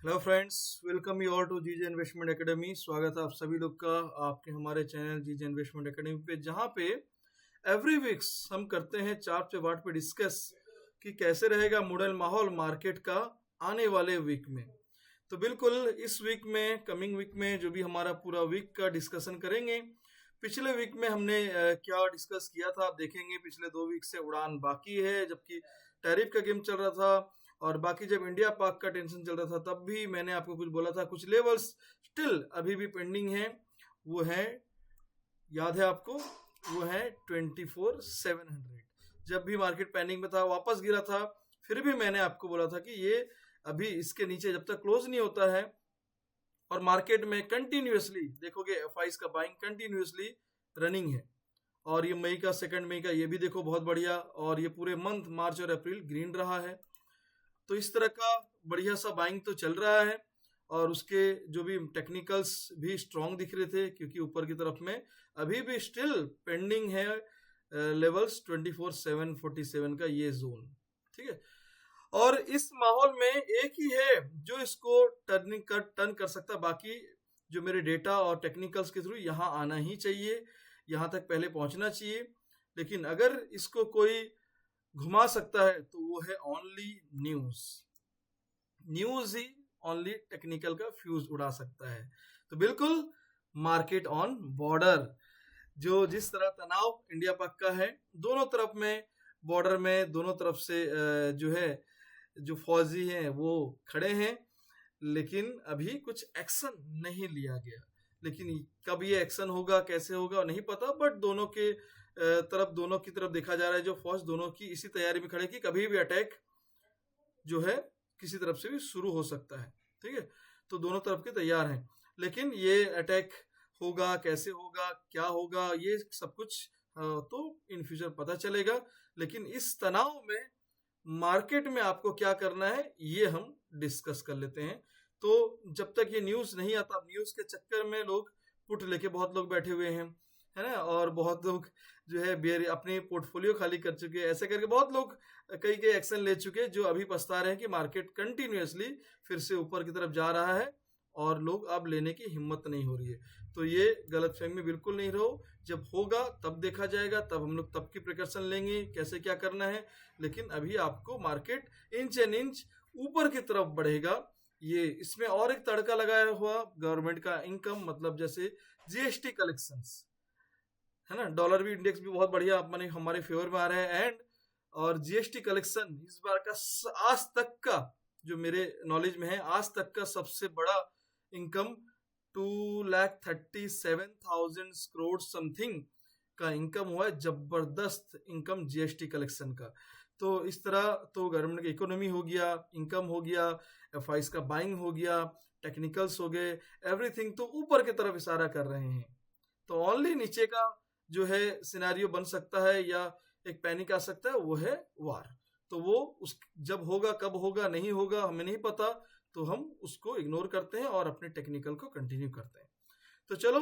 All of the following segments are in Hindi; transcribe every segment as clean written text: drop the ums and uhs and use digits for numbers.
Hello friends, welcome you all to GJ investment academy. स्वागत है आप सभी लोग का आपके हमारे चैनल जीजे इन्वेस्टमेंट एकेडमी पे, जहाँ पे एवरी वीक्स हम करते हैं चार्ट पे वार्ट पे डिस्कस कि कैसे रहेगा मॉडल माहौल मार्केट का आने वाले वीक में। तो बिल्कुल इस वीक में, कमिंग वीक में जो भी हमारा पूरा वीक का डिस्कशन करेंगे। पिछले वीक में हमने क्या डिस्कस किया था आप देखेंगे। पिछले 2 वीक से उड़ान बाकी है, जबकि टैरिफ का गेम चल रहा था। और बाकी जब इंडिया पाक का टेंशन चल रहा था तब भी मैंने आपको कुछ बोला था। कुछ लेवल्स स्टिल अभी भी पेंडिंग है। वो है, याद है आपको, वो है 24,700। जब भी मार्केट पैनिक में था, वापस गिरा था, फिर भी मैंने आपको बोला था कि ये अभी इसके नीचे जब तक क्लोज नहीं होता है और मार्केट में कंटिन्यूअसली देखोगे एफआईज का बाइंग कंटिन्यूअसली रनिंग है। और ये मई का, 2 मई का ये भी देखो बहुत बढ़िया। और ये पूरे मंथ मार्च और अप्रैल ग्रीन रहा है। तो इस तरह का बढ़िया सा बाइंग तो चल रहा है। और उसके जो भी टेक्निकल्स भी स्ट्रांग दिख रहे थे, क्योंकि ऊपर की तरफ में अभी भी स्टिल पेंडिंग है लेवल्स 24,747 का ये जोन। ठीक है। और इस माहौल में एक ही है जो इसको टर्न कर सकता है। बाकी जो मेरे डेटा और टेक्निकल्स के थ्रू यहाँ आना ही चाहिए, यहाँ तक पहले पहुंचना चाहिए। लेकिन अगर इसको कोई घुमा सकता है तो वो है ओनली न्यूज। न्यूज ही ओनली टेक्निकल का फ्यूज उड़ा सकता है। तो बिल्कुल मार्केट ऑन बॉर्डर, जो जिस तरह तनाव इंडिया पाक का है, दोनों तरफ में बॉर्डर में दोनों तरफ से जो है, जो फौजी हैं वो खड़े हैं। लेकिन अभी कुछ एक्शन नहीं लिया गया। लेकिन कब ये एक्शन होगा, कैसे होगा नहीं पता। बट दोनों के दोनों की तरफ देखा जा रहा है। जो फौज दोनों की इसी तैयारी में खड़े कि कभी भी अटैक जो है किसी तरफ से भी शुरू हो सकता है। ठीक है। तो दोनों तरफ के तैयार हैं। लेकिन ये अटैक होगा, कैसे होगा, क्या होगा, ये सब कुछ तो इन फ्यूचर पता चलेगा। लेकिन इस तनाव में मार्केट में आपको क्या करना है ये हम डिस्कस कर लेते हैं। तो जब तक ये न्यूज नहीं आता, न्यूज के चक्कर में लोग पुट लेके बहुत लोग बैठे हुए हैं, है ना। और बहुत लोग जो है बेयर अपने पोर्टफोलियो खाली कर चुके हैं। ऐसे करके बहुत लोग कई कई एक्शन ले चुके हैं, जो अभी पछता रहे हैं कि मार्केट कंटिन्यूअसली फिर से ऊपर की तरफ जा रहा है और लोग अब लेने की हिम्मत नहीं हो रही है। तो ये गलतफहमी में बिल्कुल नहीं रहो। जब होगा तब देखा जाएगा, तब हम लोग तब की प्रिकॉशन लेंगे कैसे क्या करना है। लेकिन अभी आपको मार्केट इंच एंड इंच ऊपर की तरफ बढ़ेगा। ये इसमें और एक तड़का लगाया हुआ गवर्नमेंट का इनकम, मतलब जैसे जीएसटी कलेक्शंस, है ना। डॉलर भी इंडेक्स भी बहुत बढ़िया माने हमारे फेवर में आ रहा है। एंड और जीएसटी कलेक्शन इस बार का आज तक का, जो मेरे नॉलेज में है, आज तक का सबसे बड़ा इनकम 2,37,000 करोड़ समथिंग का इनकम हुआ है। जबरदस्त इनकम जीएसटी कलेक्शन का। तो इस तरह तो गवर्नमेंट की इकोनॉमी हो गया, इनकम हो गया, एफआईस का बाइंग हो गया, टेक्निकल्स हो गए, एवरीथिंग तो ऊपर की तरफ इशारा कर रहे हैं। तो ओनली नीचे का जो है सिनेरियो बन सकता है या एक पैनिक आ सकता है, वो है वार। तो वो उस जब होगा, कब होगा, नहीं होगा, हमें नहीं पता। तो हम उसको इग्नोर करते हैं और अपने टेक्निकल को कंटिन्यू करते हैं। तो चलो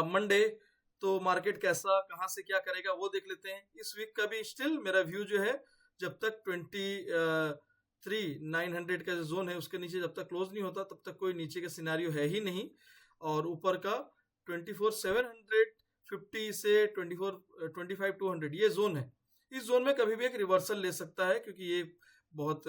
मंडे तो मार्केट कैसा, कहां से क्या करेगा वो देख लेते हैं। इस वीक का भी स्टिल मेरा व्यू जो है, जब तक 23,900 का जो जोन है उसके नीचे जब तक क्लोज नहीं होता तब तक कोई नीचे का सिनेरियो है ही नहीं। और ऊपर का 24,750 से 25,200 ये जोन है। इस जोन में कभी भी एक रिवर्सल ले सकता है, क्योंकि ये बहुत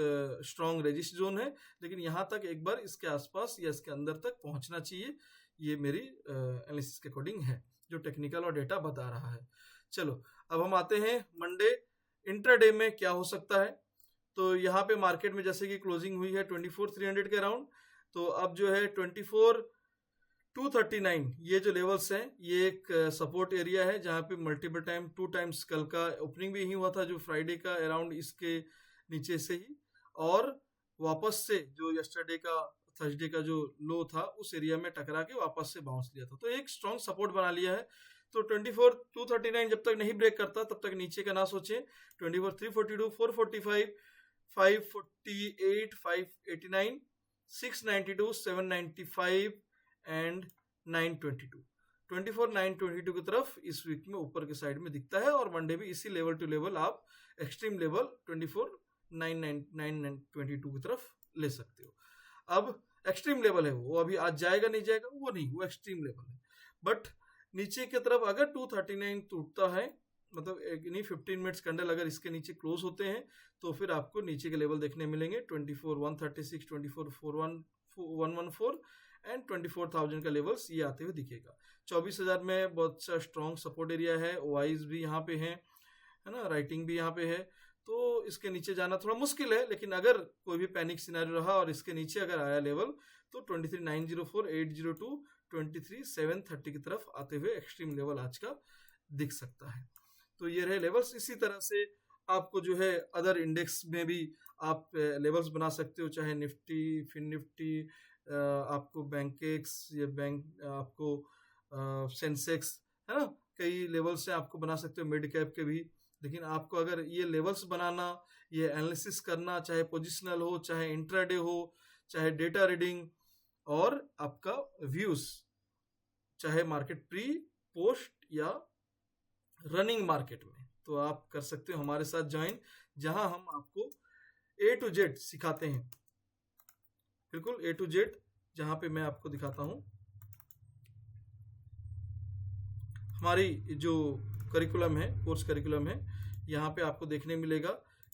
स्ट्रॉन्ग रेजिस्ट जोन है। लेकिन यहाँ तक एक बार इसके आसपास या इसके अंदर तक पहुंचना चाहिए। ये मेरी एनालिसिस के अकॉर्डिंग है, जो टेक्निकल और डेटा बता रहा है। चलो अब हम आते हैं मंडे इंट्राडे में क्या हो सकता है। तो यहाँ पे मार्केट में जैसे कि क्लोजिंग हुई है 24,300 के अराउंड। तो अब जो है 24,239 ये जो लेवल्स हैं, ये एक सपोर्ट एरिया है, जहाँ पे मल्टीपल टाइम 2 टाइम्स कल का ओपनिंग भी यही हुआ था, जो फ्राइडे का अराउंड इसके नीचे से ही। और वापस से जो यस्टरडे का, थर्सडे का जो लो था उस एरिया में टकरा के वापस से बाउंस लिया था। तो एक स्ट्रॉन्ग सपोर्ट बना लिया है। तो 24,239 जब तक नहीं ब्रेक करता तब तक नीचे का ना सोचें। 24,342, 445, 548, 589, 692, 795 एंड 922, 24,922 की तरफ इस वीक में ऊपर के साइड में दिखता है। और मंडे भी इसी लेवल टू लेवल आप एक्सट्रीम लेवल 922 की तरफ ले सकते हो। अब एक्सट्रीम लेवल है वो अभी आज जाएगा नहीं जाएगा वो नहीं, वो एक्सट्रीम लेवल है। बट नीचे की तरफ अगर 239 टूटता है, मतलब इन्हीं 15 मिनट्स कैंडल अगर इसके नीचे क्लोज होते हैं तो फिर आपको नीचे के लेवल देखने मिलेंगे 24,136, 24,114 एंड 24,000 का लेवल्स ये आते हुए दिखेगा। 24,000 में बहुत सा स्ट्रॉन्ग सपोर्ट एरिया है, वाइज भी यहाँ पे है ना, राइटिंग भी यहाँ पे है, तो इसके नीचे जाना थोड़ा मुश्किल है। लेकिन अगर कोई भी पैनिक सिनेरियो रहा और इसके नीचे अगर आया लेवल तो 23,904, 802, 23,730 की तरफ आते हुए एक्सट्रीम लेवल आज का दिख सकता है। तो ये रहे लेवल्स। इसी तरह से आपको जो है अदर इंडेक्स में भी आप लेवल्स बना सकते हो, चाहे निफ्टी, फिन निफ्टी, आपको बैंकेक्स या बैंक आपको सेंसेक्स है ना, कई लेवल्स से आपको बना सकते हो मिड कैप के भी। लेकिन आपको अगर ये लेवल्स बनाना, ये एनालिसिस करना, चाहे पोजिशनल हो, चाहे इंट्राडे हो, चाहे डेटा रीडिंग और आपका व्यूज, चाहे मार्केट प्री, पोस्ट या रनिंग मार्केट में, तो आप कर सकते हो हमारे साथ ज्वाइन, जहां हम आपको A to Z सिखाते हैं, बिल्कुल A to Z, जहां पे मैं आपको दिखाता हूं हमारी जो करिकुलम है, कोर्स करिकुलम है। यहाँ पे आपको देखने मिलेगा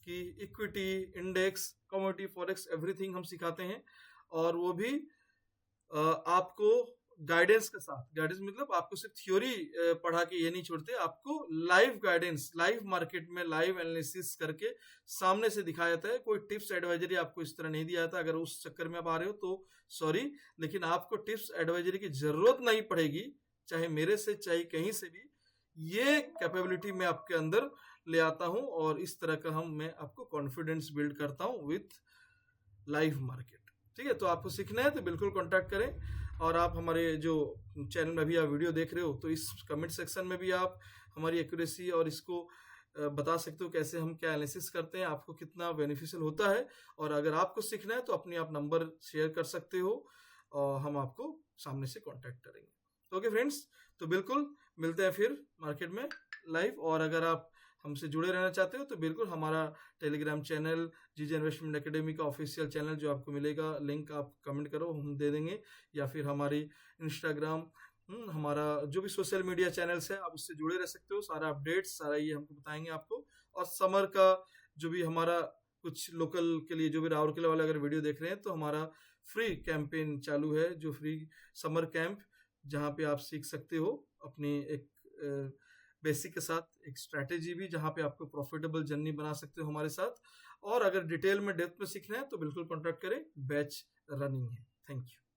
कि equity, index, commodity, forex, everything हम सिखाते हैं। और वो भी आपको गाइडेंस के साथ। गाइडेंस मतलब आपको सिर्फ थ्योरी पढ़ा के ये नहीं छोड़ते, आपको लाइव गाइडेंस, लाइव मार्केट में लाइव एनालिसिस करके सामने से दिखाया जाता है। कोई टिप्स एडवाइजरी आपको इस तरह नहीं दिया जाता। अगर उस चक्कर में आप आ रहे हो तो सॉरी, लेकिन आपको टिप्स एडवाइजरी की जरूरत नहीं पड़ेगी, चाहे मेरे से चाहे कहीं से भी। ये कैपेबिलिटी मैं आपके अंदर ले आता हूं और इस तरह का मैं आपको कॉन्फिडेंस बिल्ड करता हूं विथ लाइव मार्केट। ठीक है, तो आपको सीखना है तो बिल्कुल कांटेक्ट करें। और आप हमारे जो चैनल में अभी आप वीडियो देख रहे हो तो इस कमेंट सेक्शन में भी आप हमारी एक्यूरेसी और इसको बता सकते हो कैसे हम क्या एनालिसिस करते हैं, आपको कितना बेनिफिशियल होता है। और अगर आपको सीखना है तो अपने आप नंबर शेयर कर सकते हो और हम आपको सामने से कांटेक्ट करेंगे। ओके फ्रेंड्स, तो बिल्कुल मिलते हैं फिर मार्केट में लाइव। और अगर आप हमसे जुड़े रहना चाहते हो तो बिल्कुल हमारा टेलीग्राम चैनल जीजे इन्वेस्टमेंट एकेडमी का ऑफिशियल चैनल जो आपको मिलेगा, लिंक आप कमेंट करो, हम दे देंगे। या फिर हमारी इंस्टाग्राम, हमारा जो भी सोशल मीडिया चैनल्स है, आप उससे जुड़े रह सकते हो। सारा अपडेट्स, सारा ये हमको बताएंगे आपको। और समर का जो भी हमारा कुछ लोकल के लिए जो भी राउरकेला वाले अगर वीडियो देख रहे हैं तो हमारा फ्री कैंपेन चालू है, जो फ्री समर कैंप, जहाँ पे आप सीख सकते हो अपनी एक बेसिक के साथ एक स्ट्रैटेजी भी, जहाँ पे आपको प्रॉफिटेबल जर्नी बना सकते हो हमारे साथ। और अगर डिटेल में डेप्थ में सीखना है तो बिल्कुल कॉन्टैक्ट करें, बैच रनिंग है। Thank you.